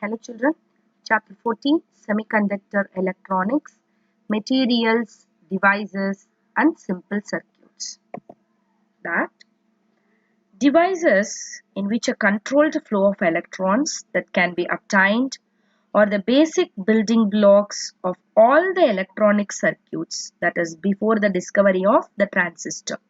Hello children, Chapter 14 Semiconductor Electronics, Materials, Devices and Simple Circuits. That devices in which a controlled flow of electrons that can be obtained are the basic building blocks of all the electronic circuits, that is before the discovery of the transistor.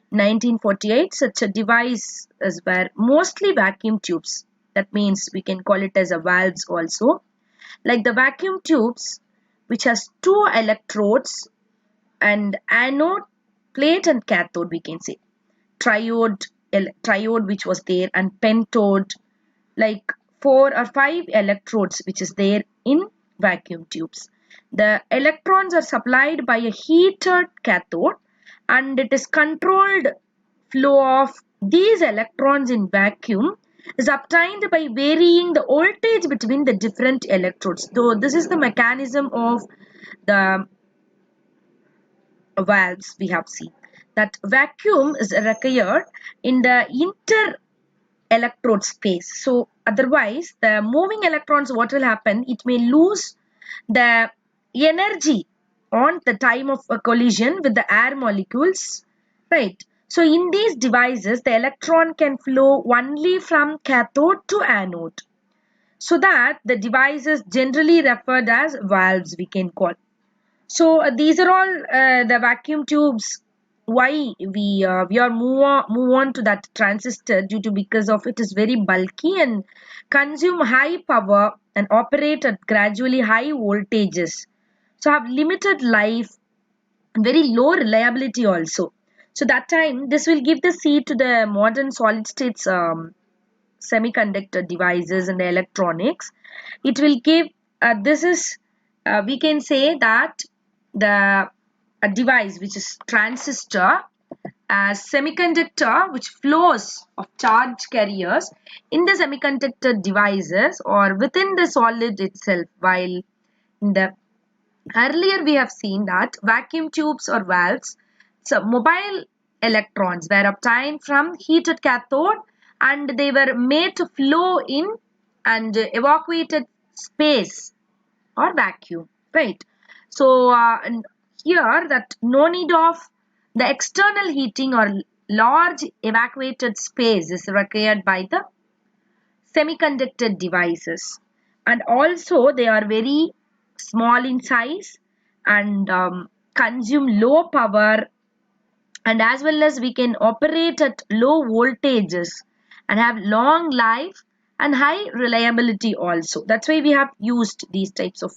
1948, such a device were mostly vacuum tubes. That means we can call it as a valves also. Like the vacuum tubes, which has two electrodes and anode, plate and cathode, we can say. Triode which was there, and pentode, like 4 or 5 electrodes which is there in vacuum tubes. The electrons are supplied by a heated cathode, and it is controlled flow of these electrons in vacuum is obtained by varying the voltage between the different electrodes. Though this is the mechanism of the valves we have seen. That vacuum is required in the inter electrode space. So otherwise the moving electrons, what will happen, it may lose the energy on the time of a collision with the air molecules, right? So in these devices the electron can flow only from cathode to anode, so that the device is generally referred as valves, we can call. So these are all the vacuum tubes. Why we are move on to that transistor, due to because of it is very bulky and consume high power and operate at gradually high voltages. So have limited life and very low reliability also. So that time this will give the seed to the modern solid states semiconductor devices and electronics. It will give this is we can say that the a device which is transistor as semiconductor which flows of charge carriers in the semiconductor devices or within the solid itself, while in the earlier we have seen that vacuum tubes or valves, so mobile electrons were obtained from heated cathode and they were made to flow in and evacuated space or vacuum, right? So here that no need of the external heating or large evacuated space is required by the semiconductor devices, and also they are very small in size and consume low power, and as well as we can operate at low voltages and have long life and high reliability also. That's why we have used these types of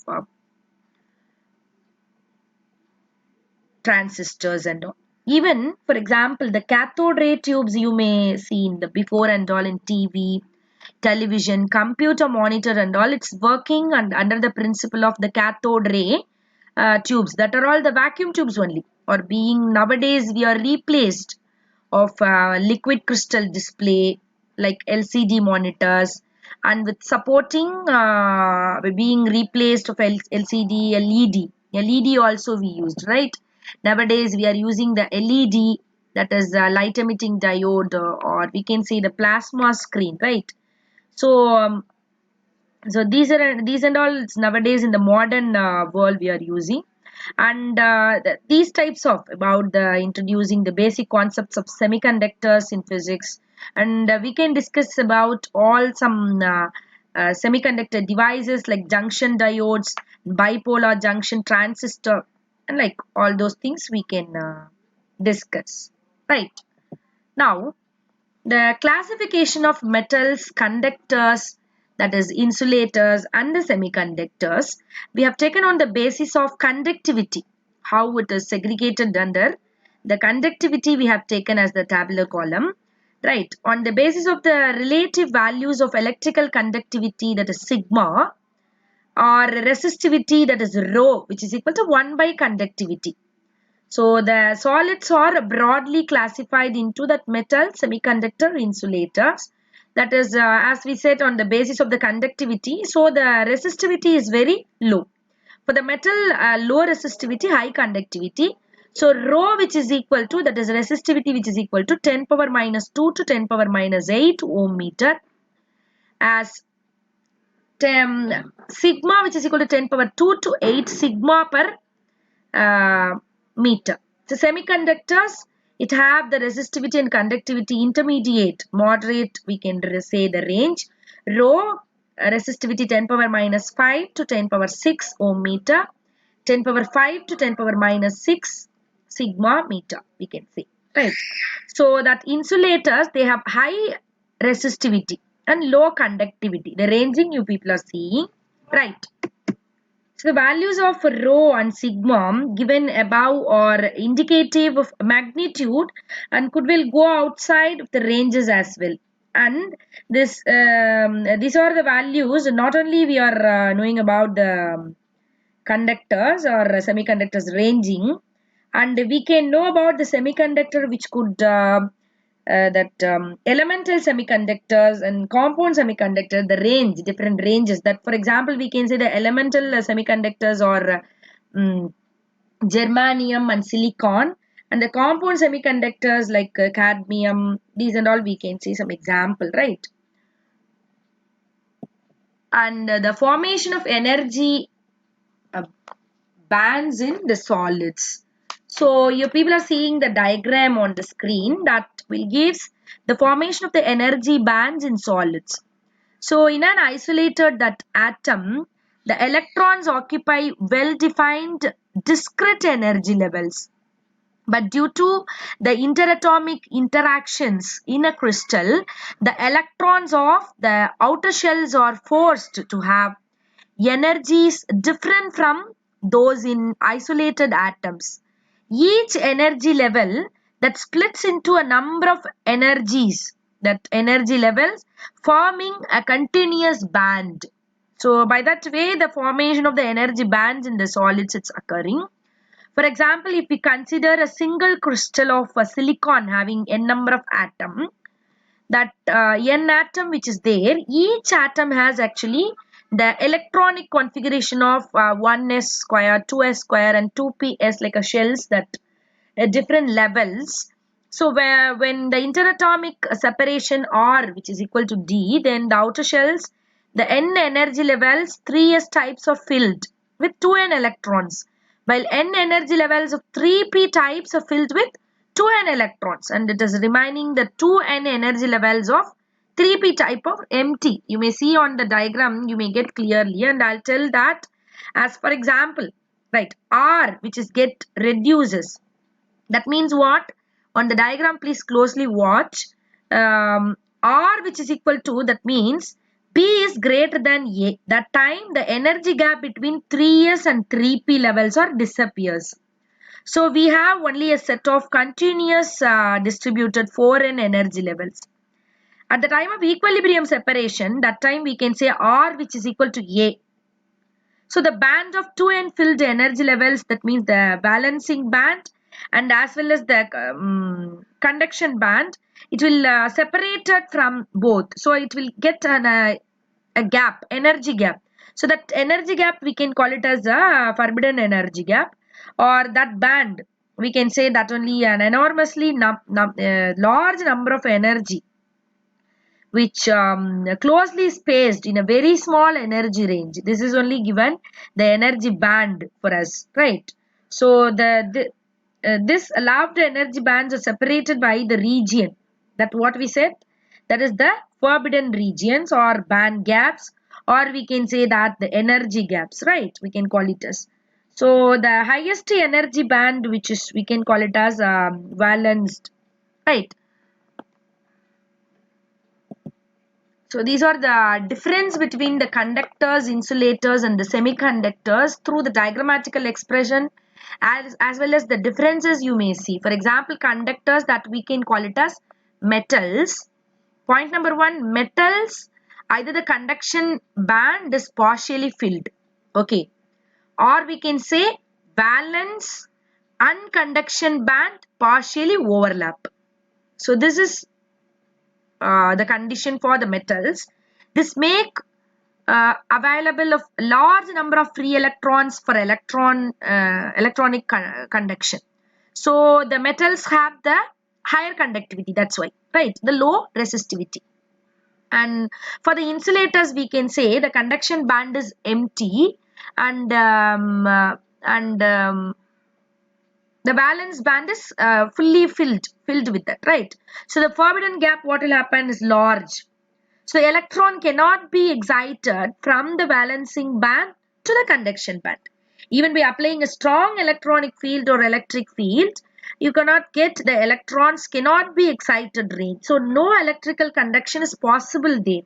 transistors and all. Even for example the cathode ray tubes you may see in the before and all in TV, television, computer monitor and all, it's working and under the principle of the cathode ray tubes. That are all the vacuum tubes only, or being nowadays we are replaced of liquid crystal display like LCD monitors, and with supporting being replaced of LCD, LED also we used, right? Nowadays we are using the LED, that is light emitting diode, or we can say the plasma screen, right? So so these and all nowadays in the modern world we are using. And these types of about the introducing the basic concepts of semiconductors in physics, and we can discuss about all some semiconductor devices like junction diodes, bipolar junction transistor, and like all those things we can discuss, right? Now the classification of metals, conductors, that is insulators and the semiconductors, we have taken on the basis of conductivity, how it is segregated under the conductivity we have taken as the tabular column, right? On the basis of the relative values of electrical conductivity, that is sigma, or resistivity, that is rho, which is equal to 1 by conductivity. So the solids are broadly classified into that metal, semiconductor, insulators. That is as we said on the basis of the conductivity. So the resistivity is very low. For the metal, low resistivity, high conductivity. So rho, which is equal to, that is resistivity which is equal to 10 power minus 2 to 10 power minus 8 ohm meter, as sigma, which is equal to 10 power 2 to 8 sigma per meter. So semiconductors, it have the resistivity and conductivity intermediate, moderate, we can say the range. Rho, resistivity 10 power minus 5 to 10 power 6 ohm meter, 10 power 5 to 10 power minus 6 sigma meter, we can say, right? So that insulators, they have high resistivity and low conductivity. The ranging you people are seeing, right? So the values of rho and sigma given above are indicative of magnitude and could will go outside of the ranges as well. And this these are the values. Not only we are knowing about the conductors or semiconductors ranging, and we can know about the semiconductor which could elemental semiconductors and compound semiconductor, the range, different ranges. That for example we can say the elemental semiconductors or germanium and silicon, and the compound semiconductors like cadmium, these and all we can see some example, right? And the formation of energy bands in the solids. So you people are seeing the diagram on the screen that will gives the formation of the energy bands in solids. So in an isolated that atom, the electrons occupy well-defined discrete energy levels. But due to the interatomic interactions in a crystal, the electrons of the outer shells are forced to have energies different from those in isolated atoms. Each energy level that splits into a number of energies, that energy levels forming a continuous band. So by that way, the formation of the energy bands in the solids it's occurring. For example, if we consider a single crystal of a silicon having n number of atoms, that n atom which is there, each atom has actually the electronic configuration of 1s square, 2s square and 2ps, like a shells, that different levels. So when the interatomic separation R, which is equal to D, then the outer shells, the n energy levels 3s types are filled with 2n electrons, while n energy levels of 3p types are filled with 2n electrons, and it is remaining the 2n energy levels of 3p type of empty. You may see on the diagram, you may get clearly, and I'll tell that as for example, right, R which is get reduces. That means what? On the diagram, please closely watch. R which is equal to, that means P is greater than A. That time the energy gap between 3s and 3p levels or disappears. So we have only a set of continuous distributed 4n energy levels. At the time of equilibrium separation, that time we can say R which is equal to A. So the band of 2n filled energy levels, that means the balancing band and as well as the conduction band, it will separate it from both. So it will get a gap, energy gap. So that energy gap we can call it as a forbidden energy gap, or that band we can say that only an enormously large number of energy which closely spaced in a very small energy range. This is only given the energy band for us, right? So this allowed energy bands are separated by the region. That what we said, that is the forbidden regions or band gaps, or we can say that the energy gaps, right? We can call it as. So the highest energy band, which is we can call it as valenced, right? So these are the difference between the conductors, insulators and the semiconductors through the diagrammatical expression, as well as the differences you may see. For example, conductors, that we can call it as metals. Point number 1, metals, either the conduction band is partially filled, okay, or we can say valence and conduction band partially overlap. So this is the condition for the metals. This make available of large number of free electrons for electronic conduction. So the metals have the higher conductivity, that's why, right, the low resistivity. And for the insulators, we can say the conduction band is empty, and the valence band is fully filled with that, right? So the forbidden gap, what will happen is large. So electron cannot be excited from the balancing band to the conduction band. Even by applying a strong electronic field or electric field, you cannot get the electrons cannot be excited range. So no electrical conduction is possible there.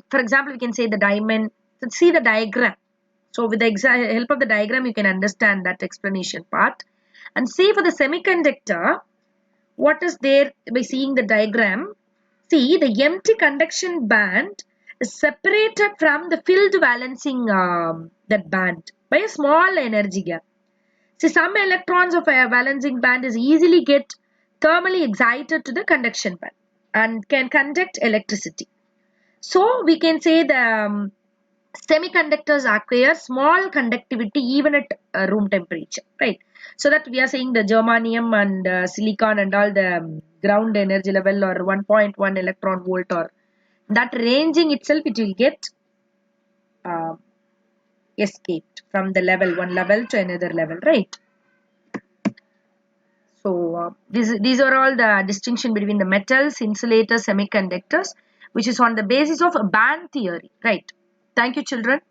For example, we can say the diamond. Let's see the diagram. So with the help of the diagram, you can understand that explanation part. And see for the semiconductor, what is there by seeing the diagram. See, the empty conduction band is separated from the filled balancing that band by a small energy gap. See, some electrons of a balancing band is easily get thermally excited to the conduction band and can conduct electricity. So we can say the semiconductors acquire small conductivity even at room temperature, right? So that we are saying the germanium and silicon and all the ground energy level or 1.1 electron volt, or that ranging itself, it will get uh, escaped from the level one level to another level, right? So these are all the distinction between the metals, insulators, semiconductors, which is on the basis of band theory, right? Thank you, children.